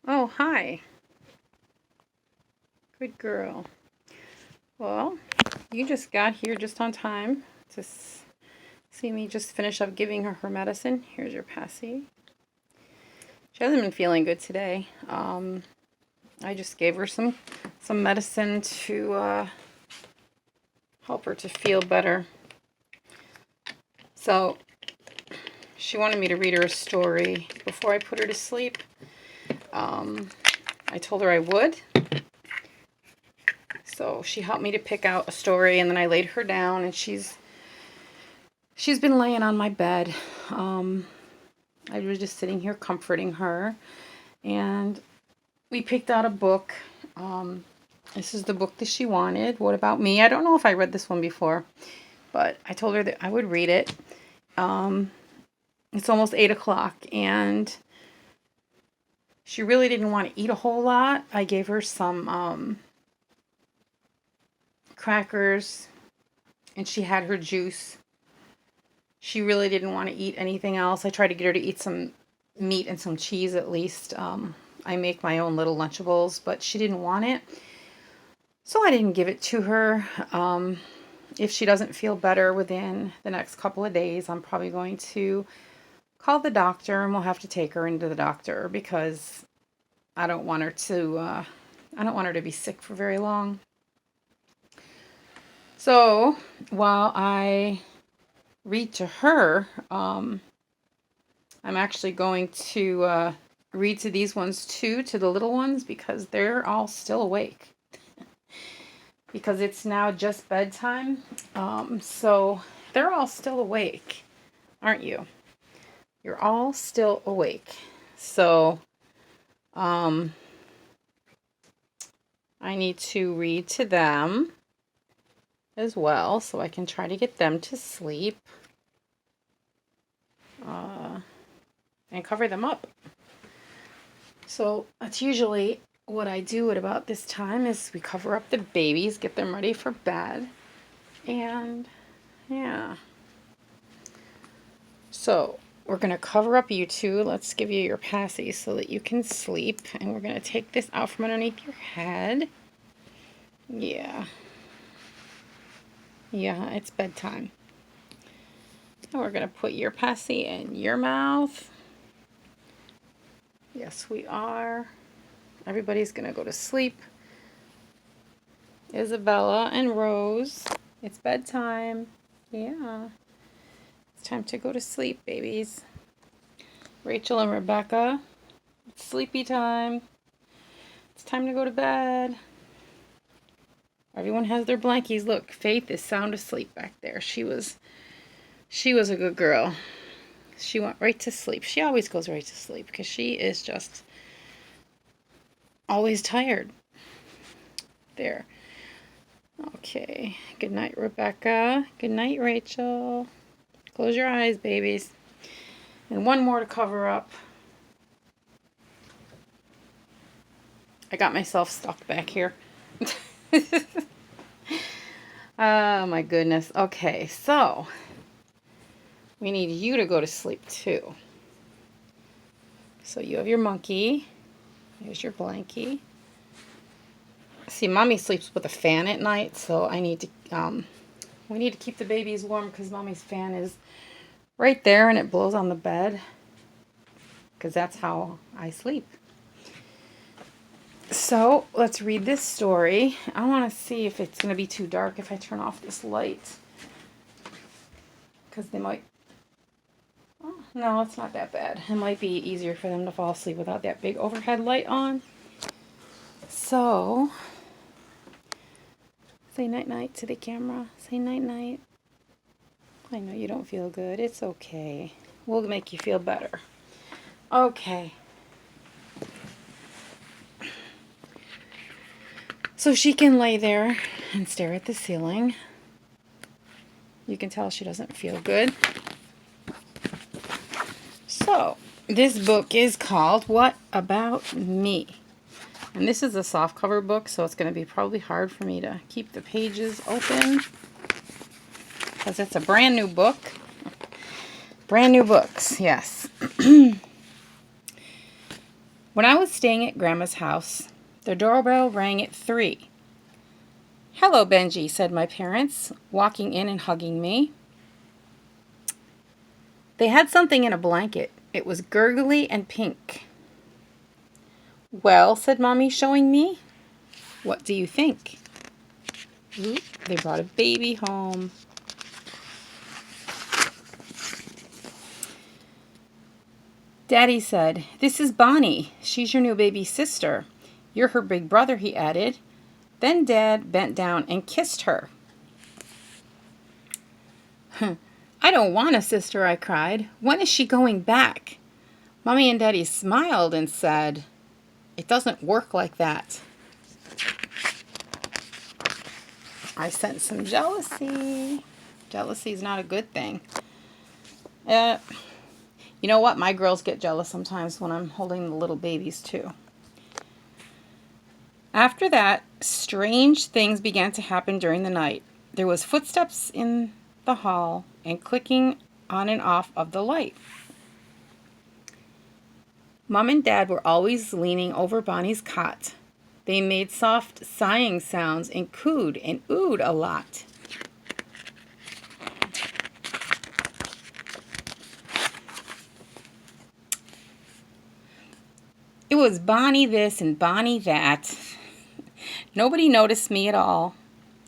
Oh, hi. Good girl. Well, you just got here just on time to see me just finish up giving her medicine. Here's your passy. She hasn't been feeling good today. I just gave her some medicine to help her to feel better. So she wanted me to read her a story before I put her to sleep. I told her I would. So she helped me to pick out a story, and then I laid her down, and she's been laying on my bed. I was just sitting here comforting her, and we picked out a book. This is the book that she wanted. What About Me? I don't know if I read this one before, but I told her that I would read it. It's almost 8 o'clock, and she really didn't want to eat a whole lot. I gave her some crackers, and she had her juice. She really didn't want to eat anything else. I tried to get her to eat some meat and some cheese at least. I make my own little Lunchables, but she didn't want it. So I didn't give it to her. If she doesn't feel better within the next couple of days, I'm probably going to call the doctor, and we'll have to take her into the doctor because I don't want her to be sick for very long. So while I read to her, I'm actually going to read to these ones too, to the little ones, because they're all still awake. Because it's now just bedtime. So they're all still awake, aren't you? You're all still awake. So I need to read to them as well, so I can try to get them to sleep and cover them up. So that's usually what I do at about this time, is we cover up the babies, get them ready for bed, and yeah. So we're going to cover up you two. Let's give you your passy so that you can sleep, and we're going to take this out from underneath your head. Yeah, it's bedtime. And we're going to put your passy in your mouth. Yes, we are. Everybody's going to go to sleep. Isabella and Rose, it's bedtime. Yeah. It's time to go to sleep, babies. Rachel and Rebecca, it's sleepy time. It's time to go to bed. Everyone has their blankies. Look, Faith is sound asleep back there. She was a good girl. She went right to sleep. She always goes right to sleep because she is just always tired. There. Okay. Good night, Rebecca. Good night, Rachel. Close your eyes, babies. And one more to cover up. I got myself stuck back here. Oh my goodness. Okay, so we need you to go to sleep too. So you have your monkey. There's your blankie. See, Mommy sleeps with a fan at night, so I need to we need to keep the babies warm because Mommy's fan is right there and it blows on the bed, because that's how I sleep. So let's read this story. I want to see if it's going to be too dark if I turn off this light, because they might... Oh, no, it's not that bad. It might be easier for them to fall asleep without that big overhead light on. So say night-night to the camera. Say night-night. I know you don't feel good. It's okay. We'll make you feel better. Okay. So she can lay there and stare at the ceiling. You can tell she doesn't feel good. So this book is called What About Me? And this is a softcover book, so it's going to be probably hard for me to keep the pages open, because it's a brand new book. Brand new books, yes. When I was staying at Grandma's house, the doorbell rang at 3. "Hello, Benji," said my parents, walking in and hugging me. They had something in a blanket. It was gurgly and pink. "Well," said Mommy, showing me. "What do you think?" Ooh, they brought a baby home. Daddy said, "This is Bonnie. She's your new baby sister. You're her big brother," he added. Then Dad bent down and kissed her. "I don't want a sister," I cried. "When is she going back?" Mommy and Daddy smiled and said, "It doesn't work like that." I sensed some jealousy. Jealousy is not a good thing. You know what? My girls get jealous sometimes when I'm holding the little babies too. After that, strange things began to happen during the night. There was footsteps in the hall and clicking on and off of the light. Mom and Dad were always leaning over Bonnie's cot. They made soft sighing sounds and cooed and oohed a lot. It was Bonnie this and Bonnie that. Nobody noticed me at all.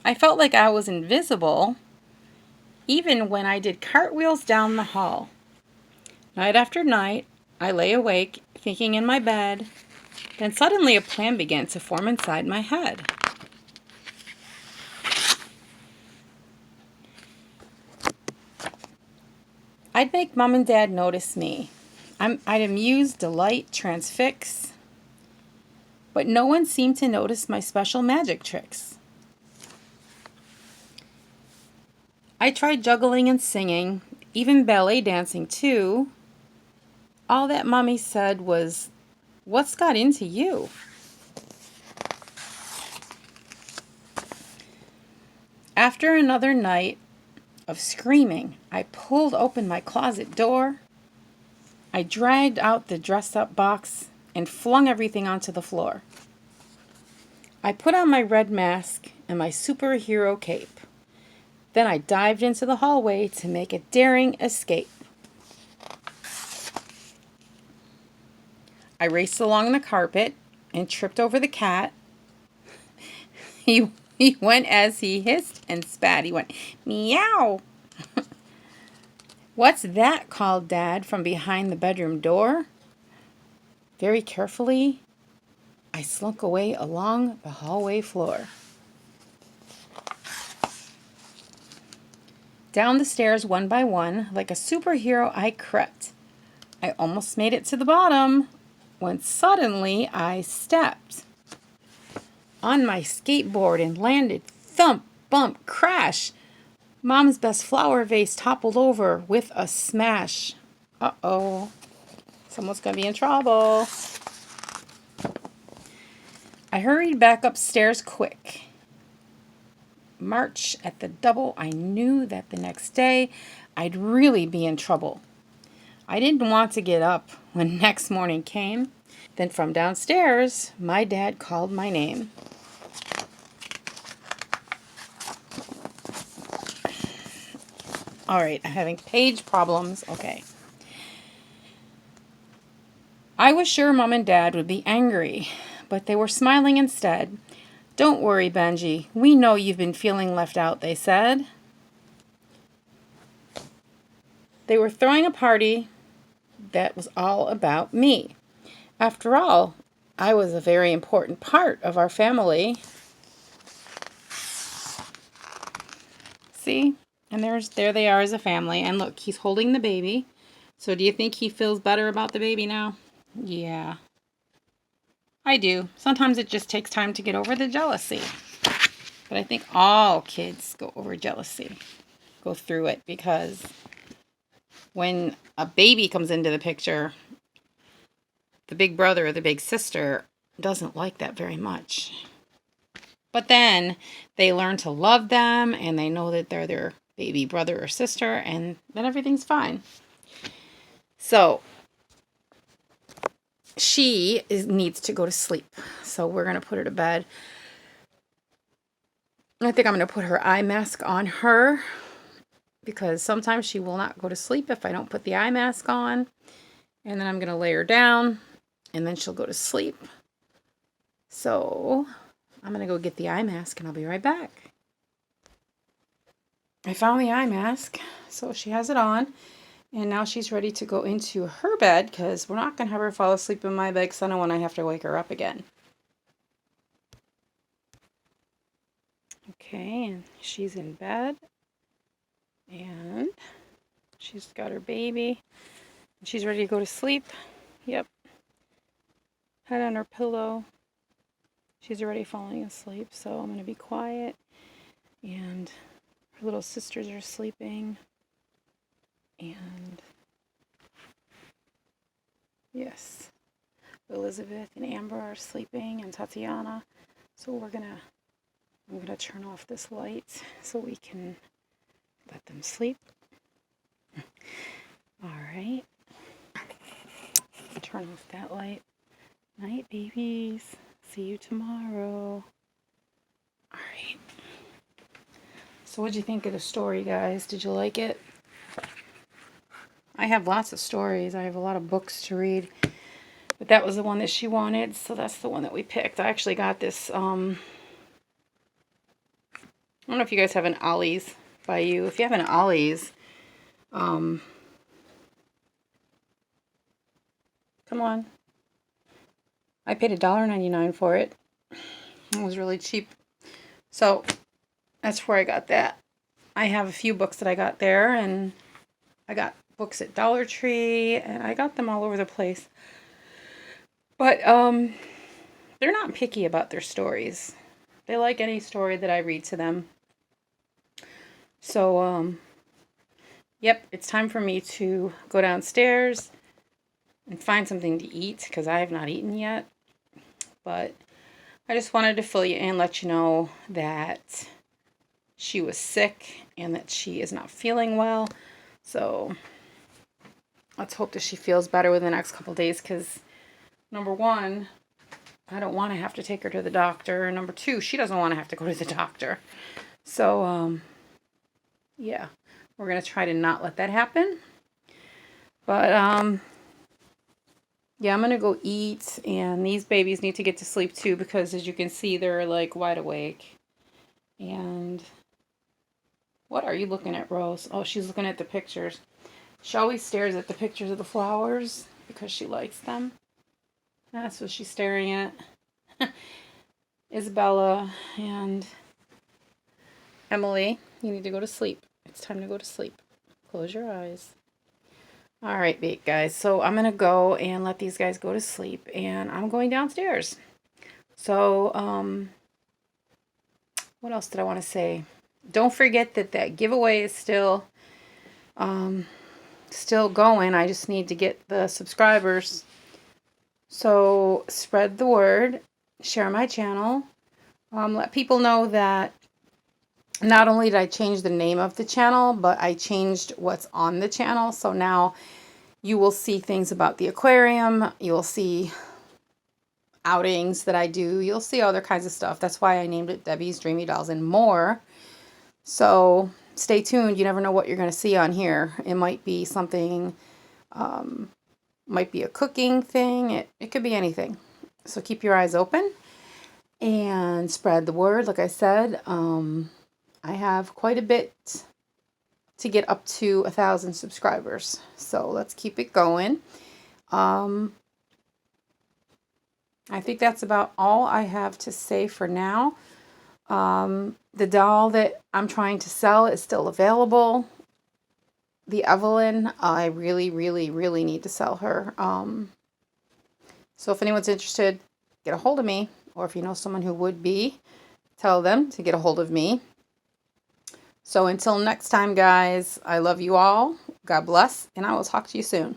I felt like I was invisible, even when I did cartwheels down the hall. Night after night, I lay awake, thinking in my bed. Then suddenly a plan began to form inside my head. I'd make Mom and Dad notice me. I'd amuse, delight, transfix. But no one seemed to notice my special magic tricks. I tried juggling and singing, even ballet dancing too. All that Mommy said was, "What's got into you?" After another night of screaming, I pulled open my closet door. I dragged out the dress-up box and flung everything onto the floor. I put on my red mask and my superhero cape. Then I dived into the hallway to make a daring escape. I raced along the carpet and tripped over the cat. He went as he hissed and spat. He went, "Meow." "What's that?" called Dad from behind the bedroom door. Very carefully, I slunk away along the hallway floor. Down the stairs one by one, like a superhero, I crept. I almost made it to the bottom when suddenly I stepped on my skateboard and landed thump, bump, crash. Mom's best flower vase toppled over with a smash. Uh-oh. Someone's going to be in trouble. I hurried back upstairs quick. March at the double, I knew that the next day I'd really be in trouble. I didn't want to get up when next morning came. Then from downstairs, my dad called my name. All right, I'm having page problems. Okay. I was sure Mom and Dad would be angry, but they were smiling instead. "Don't worry, Benji. We know you've been feeling left out," they said. They were throwing a party that was all about me. After all, I was a very important part of our family. See? And there they are as a family. And look, he's holding the baby. So do you think he feels better about the baby now? Yeah. I do. Sometimes it just takes time to get over the jealousy. But I think all kids go over jealousy. Go through it because when a baby comes into the picture, the big brother or the big sister doesn't like that very much. But then they learn to love them and they know that they're their baby brother or sister, and then everything's fine. So needs to go to sleep. So we're going to put her to bed. I think I'm going to put her eye mask on her because sometimes she will not go to sleep if I don't put the eye mask on. And then I'm going to lay her down and then she'll go to sleep. So I'm going to go get the eye mask and I'll be right back. I found the eye mask, so she has it on. And now she's ready to go into her bed because we're not going to have her fall asleep in my bed because I don't want to have to wake her up again. Okay, and she's in bed. And she's got her baby. She's ready to go to sleep. Yep. Head on her pillow. She's already falling asleep, so I'm going to be quiet. And her little sisters are sleeping. And yes, Elizabeth and Amber are sleeping, and Tatiana. So I'm gonna turn off this light so we can let them sleep. All right. Turn off that light. Night, babies. See you tomorrow. All right. So what'd you think of the story, guys? Did you like it? I have lots of stories. I have a lot of books to read. But that was the one that she wanted, so that's the one that we picked. I actually got this, I don't know if you guys have an Ollie's by you. If you have an Ollie's, come on. I paid $1.99 for it. It was really cheap. So that's where I got that. I have a few books that I got there, and I got books at Dollar Tree, and I got them all over the place. But they're not picky about their stories. They like any story that I read to them. So, yep, it's time for me to go downstairs and find something to eat because I have not eaten yet. But I just wanted to fill you in, let you know that she was sick and that she is not feeling well. So let's hope that she feels better within the next couple of days because, number one, I don't want to have to take her to the doctor. And number two, she doesn't want to have to go to the doctor. So, yeah, we're going to try to not let that happen. But, yeah, I'm going to go eat. And these babies need to get to sleep too because, as you can see, they're like wide awake. And what are you looking at, Rose? Oh, she's looking at the pictures. She always stares at the pictures of the flowers because she likes them. That's what she's staring at. Isabella and Emily, you need to go to sleep. It's time to go to sleep. Close your eyes. All right, guys. So I'm going to go and let these guys go to sleep. And I'm going downstairs. So, what else did I want to say? Don't forget that giveaway is still going. I just need to get the subscribers. So spread the word, share my channel, let people know that not only did I change the name of the channel, but I changed what's on the channel. So now you will see things about the aquarium. You'll see outings that I do. You'll see other kinds of stuff. That's why I named it Debbie's Dreamy Dolls and More. So stay tuned. You never know what you're going to see on here. It might be something, might be a cooking thing. It could be anything. So keep your eyes open and spread the word. Like I said, I have quite a bit to get up to 1,000 subscribers. So let's keep it going. I think that's about all I have to say for now. The doll that I'm trying to sell is still available. The Evelyn, I really, really, really need to sell her. So if anyone's interested, get a hold of me. Or if you know someone who would be, tell them to get a hold of me. So until next time, guys, I love you all. God bless, and I will talk to you soon.